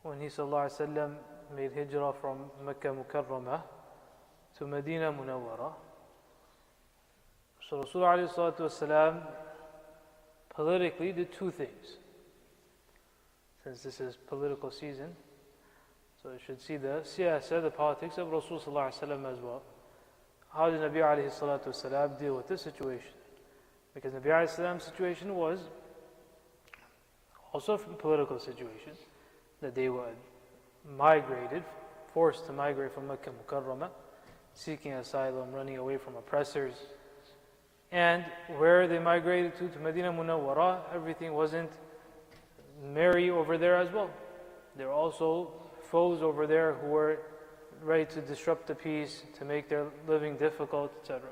when he sallallahu alaihi wasallam made hijrah from Mecca Mukarramah to Medina Munawwara. So Rasul alayhi salatu wasalam politically did two things. Since this is political season, so you should see the siyasa, the politics of Rasul sallallahu alaihi wasallam as well. How did Nabi alayhi salatu wasalam deal with this situation? Because Nabi alayhi salam's situation was also a political situation, that they were migrated, forced to migrate from Mecca Mukarramah, seeking asylum, running away from oppressors. And where they migrated to Medina Munawwara, everything wasn't merry over there as well. There were also foes over there who were ready to disrupt the peace, to make their living difficult, etc.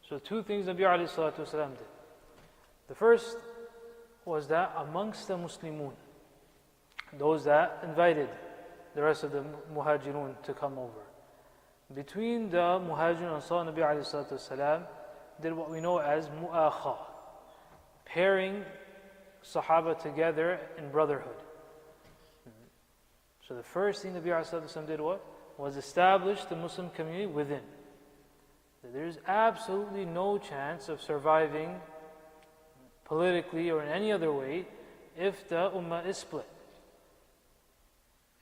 So two things Nabi alayhi salatu wasalam did. The first was that amongst the Muslimun, those that invited the rest of the Muhajirun to come over, between the Muhajirun and Ansar, Nabi alayhi salatu wasalam did what we know as mu'akha, pairing Sahaba together in brotherhood. So the first thing Nabi alayhi salatu wasalam did was establish the Muslim community within. There's absolutely no chance of surviving politically or in any other way if the ummah is split.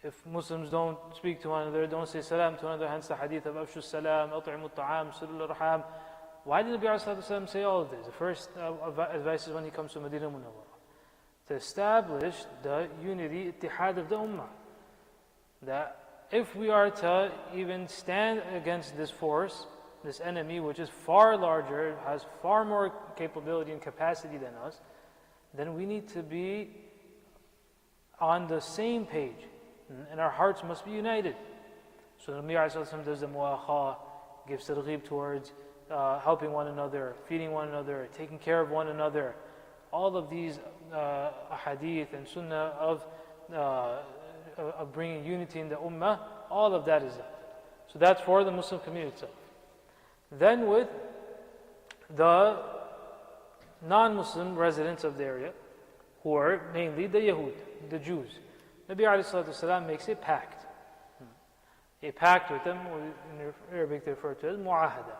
If Muslims don't speak to one another, don't say salam to one another, hence the hadith of Afshu salam, at'imu ta'am, silul raham. Why did Nabi ﷺ say all of this? The first advice is when he comes to Medina Munawwara, to establish the unity, ittihad of the ummah. That if we are to even stand against this force, this enemy, which is far larger, has far more capability and capacity than us, then we need to be on the same page, and our hearts must be united. So Nabi ﷺ does the mu'akha, gives targhib towards helping one another, feeding one another, taking care of one another. All of these hadith and sunnah of bringing unity in the ummah, all of that is that. So that's for the Muslim community itself. Then with the non-Muslim residents of the area, who are mainly the Yahud, the Jews, Nabi ﷺ makes a pact. A pact with them, in Arabic they refer to as mu'ahada.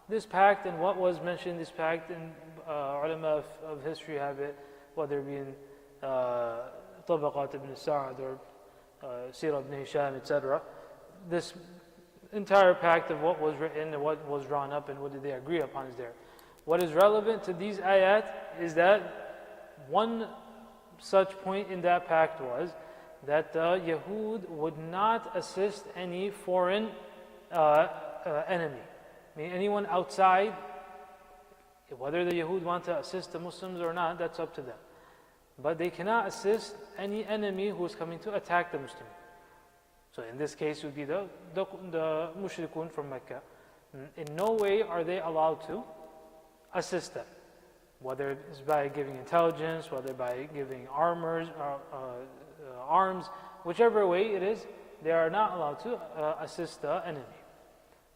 This pact, and what was mentioned in this pact, and ulama of history have it, whether it be in Tabaqat ibn Sa'ad or Sirah ibn Hisham, etc. This entire pact of what was written and what was drawn up and what did they agree upon is there. What is relevant to these ayat is that one such point in that pact was that the Yahud would not assist any foreign enemy. I mean, anyone outside, whether the Yahud want to assist the Muslims or not, that's up to them. But they cannot assist any enemy who is coming to attack the Muslims. So in this case, it would be the mushrikun from Mecca. In no way are they allowed to assist them, whether it's by giving intelligence, whether by giving arms, whichever way it is, they are not allowed to assist the enemy.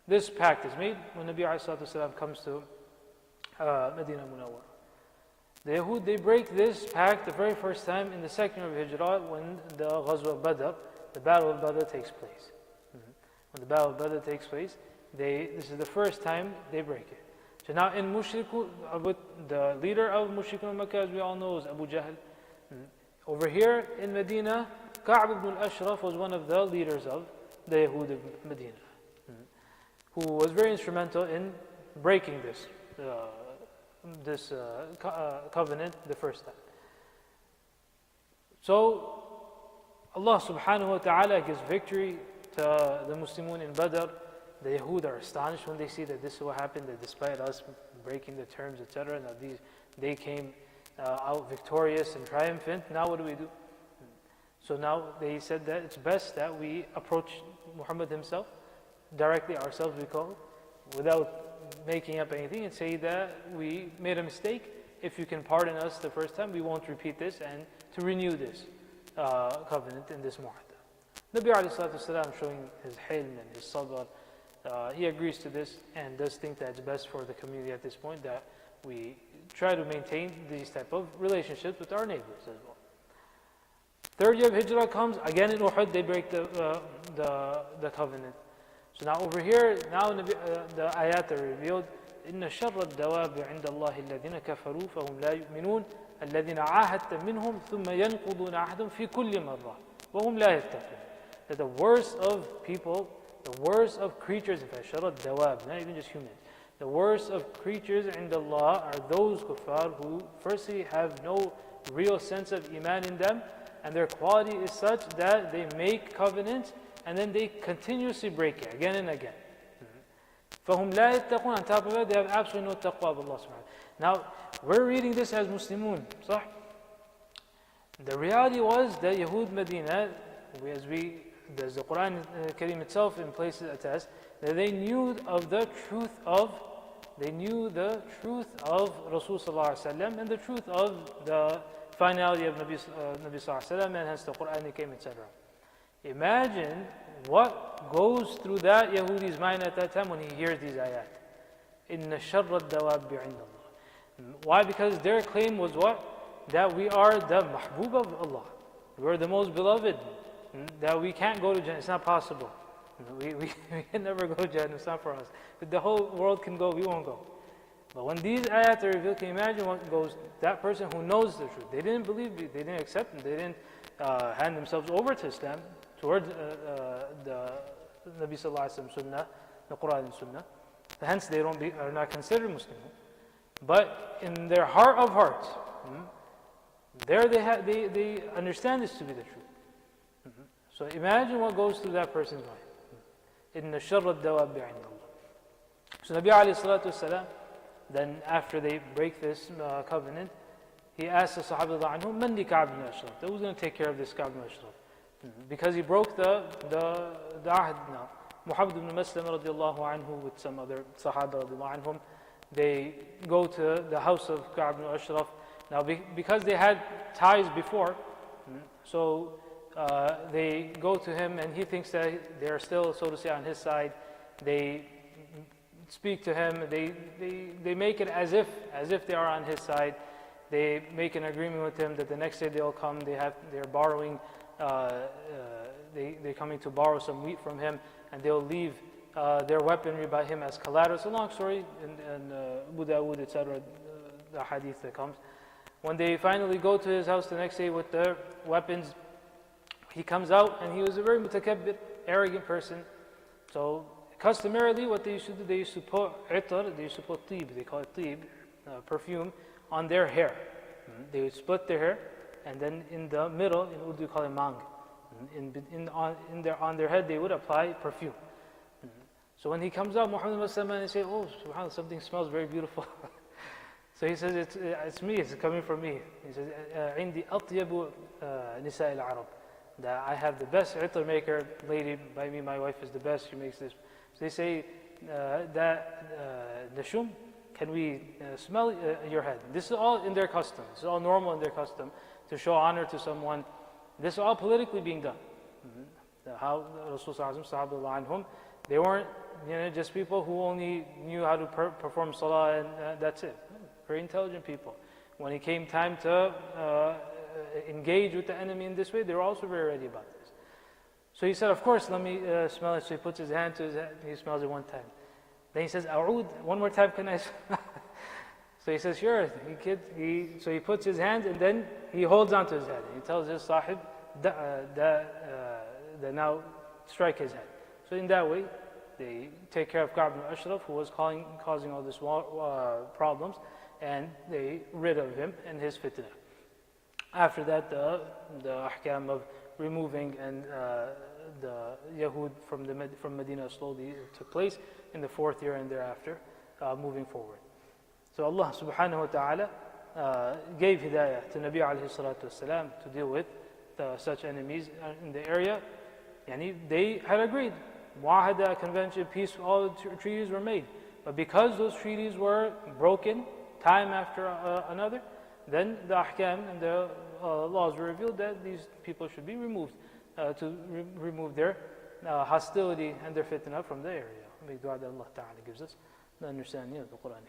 This pact is made when Nabi ﷺ comes to Medina Munawwara. The Yahud, they break this pact the very first time in the second year of Hijrah, when the Ghazwa of Badr, the Battle of Badr takes place. When the Battle of Badr takes place, this is the first time they break it. So now in Mushrikun, the leader of Mushrikun Makkah, as we all know, is Abu Jahl. Over here in Medina, Ka'b ibn al-Ashraf was one of the leaders of the Yahud of Medina, who was very instrumental in breaking this covenant the first time. So Allah subhanahu wa ta'ala gives victory to the Muslimun in Badr. The Yahud are astonished when they see that this is what happened, that despite us breaking the terms, etc., now they came out victorious and triumphant. Now what do? So now they said that it's best that we approach Muhammad himself, directly ourselves we call, without making up anything, and say that we made a mistake. If you can pardon us the first time, we won't repeat this, and to renew this covenant in this mu'ahda. Nabi ﷺ, showing his hilm and his sabr, he agrees to this and does think that it's best for the community at this point that we try to maintain these type of relationships with our neighbors as well. Third year of Hijrah comes, again in Uhud, they break the covenant. So now over here, now the ayat are revealed. إن شر الدواب عند الله الذين كفروا فهم لا يؤمنون الذين عاهدت منهم ثم ينقضون عهدهم في كل مرة وهم لا يتقون. That the worst of people, the worst of creatures, in fact, شر الدواب, not even just humans. The worst of creatures عند Allah are those kuffar who firstly have no real sense of iman in them, and their quality is such that they make covenants and then they continuously break it again and again. فَهُمْ لَا يَتَّقُونَ. On top of it, they have absolutely no taqwa of Allah subhanahu. Now, we're reading this as Muslimun, صح? The reality was that Yahud Medina, as the Quran Kareem itself in places attest, that they knew the truth of Rasul Sallallahu Alaihi Wasallam and the truth of the finality of Nabi Sallallahu Alaihi Wasallam, and hence the Quran came, etc. Imagine what goes through that Yahudi's mind at that time when he hears these ayat. إِنَّ شَرَّ الدَّوَابِ عِنْدَ اللَّهِ. Why? Because their claim was what? That we are the mahbub of Allah. We are the most beloved. That we can't go to Jannah. It's not possible. We can never go to Jannah. It's not for us. If the whole world can go, we won't go. But when these ayat are revealed, can you imagine what goes? That person who knows the truth. They didn't believe, they didn't accept it, they didn't hand themselves over to Islam, towards the Nabi Sallallahu Alaihi Wasallam Sunnah, the Quran and Sunnah. Hence they are not considered Muslim. But in their heart of hearts, there they understand this to be the truth. So imagine what goes through that person's mind. إِنَّ شَرَّ الدَّوَابِ عِنْدَ اللَّهِ. So Nabi alayhi salatu wasalam, then after they break this covenant, he asked the Sahaba anhum, "Man li Ka'b ibn Ashraf?" Who's going to take care of this Ka'b ibn Ashraf? Because he broke the ahd now. Muhammad ibn Maslam radiallahu anhu with some other Sahaba radiallahu anhum, they go to the house of Ka'b ibn Ashraf. Now because they had ties before, so they go to him and he thinks that they're still, so to say, on his side. They speak to him, they make it as if they are on his side. They make an agreement with him that the next day they'll come, they're borrowing, they're coming to borrow some wheat from him, and they'll leave their weaponry by him as collateral. It's a long story in Abu Dawood, etc., the hadith that comes. When they finally go to his house the next day with their weapons, he comes out, and he was a very mutakabbir, arrogant person. So customarily, what they used to do, they used to put itar, they used to put tib, they call it tib, perfume, on their hair. They would split their hair, and then in the middle, in Urdu you call it mang. On their head, they would apply perfume. So when he comes out, Muhammad Muslim, and they say, "Oh, subhanAllah, something smells very beautiful." So he says, it's me, it's coming from me. He says, "Indi atyabu nisa al-Arab." That I have the best itar maker lady by me, my wife is the best, she makes this. So they say, Nashum, can we smell your head? This is all in their custom. This is all normal in their custom to show honor to someone. This is all politically being done. How Rasul Sallallahu Anhum, they weren't just people who only knew how to perform salah and that's it. Very intelligent people. When it came time to engage with the enemy in this way, they were also very ready about this. So he said, "Of course, let me smell it." So he puts his hand to his head, he smells it one time. Then he says, "A'ud, one more time, can I smell?" So he says, "Sure." So he puts his hand and then he holds onto his head. He tells his sahib that now strike his head. So in that way, they take care of Ka'b ibn Ashraf, who was causing all these problems, and they rid of him and his fitna. After that, the ahkam of removing and the Yahud from Medina slowly took place in the 4th year and thereafter, moving forward. So Allah subhanahu wa ta'ala gave hidayah to Nabi alayhi salatu wasalam to deal with such enemies in the area. And they had agreed. Muahada, convention, peace, all the treaties were made. But because those treaties were broken time after another, then the ahkam and the laws were revealed that these people should be removed to remove their hostility and their fitna from the area. Make dua that Allah Ta'ala gives us the understanding of the Quran.